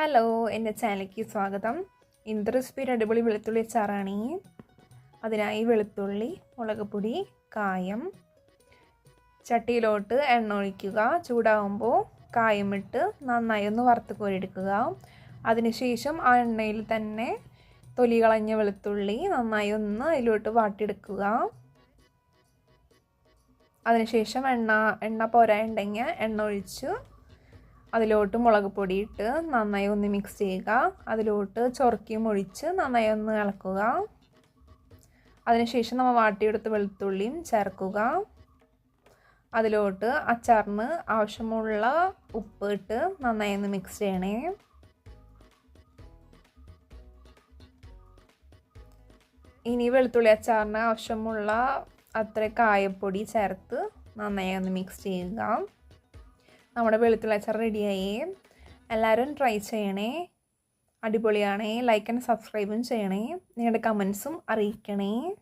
Hello, എൻ്റെ ചാനലിലേക്ക് സ്വാഗതം. ഇന്നത്തെ റെസിപ്പി അടിപൊളി വെളുത്തുള്ളി അച്ചാറാണ്. അതിനായി വെളുത്തുള്ളി, മുളക് പൊടി, കായം, ചട്ടിയിലോട്ട് എണ്ണ ഒഴിക്കുക. ചൂടാകുമ്പോൾ കായമിട്ട് നന്നായി ഒന്ന് വറുത്ത് കോരിയെടുക്കുക. അതിനുശേഷം ആ എണ്ണയിൽ തന്നെ തൊലി കളഞ്ഞ വെളുത്തുള്ളി നന്നായി ഒന്ന് അതിലോട്ട് വാട്ടിയെടുക്കുക. അതിനുശേഷം എണ്ണ പോരായുണ്ടെങ്കിൽ എണ്ണ ഒഴിച്ച് അതിലോട്ട് മുളക് പൊടി ഇട്ട് നന്നായി ഒന്ന് മിക്സ് ചെയ്യുക. അതിലോട്ട് ചൊറുക്കിയും ഒഴിച്ച് നന്നായി ഒന്ന് ഇളക്കുക. അതിനുശേഷം നമ്മൾ വാട്ടിയെടുത്ത് വെളുത്തുള്ളിയും ചേർക്കുക. അതിലോട്ട് അച്ചാറിന് ആവശ്യമുള്ള ഉപ്പ് ഇട്ട് നന്നായി ഒന്ന് മിക്സ് ചെയ്യണേ. ഇനി വെളുത്തുള്ളി അച്ചാറിന് ആവശ്യമുള്ള അത്ര കായപ്പൊടി ചേർത്ത് നന്നായി ഒന്ന് മിക്സ് ചെയ്യുക. നമ്മുടെ വെളുത്തുള്ളി അച്ചാർ റെഡിയായി. എല്ലാവരും ട്രൈ ചെയ്യണേ. അടിപൊളിയാണേ. ലൈക്ക് ആൻഡ് സബ്സ്ക്രൈബും ചെയ്യണേ. നിങ്ങളുടെ കമൻസും അറിയിക്കണേ.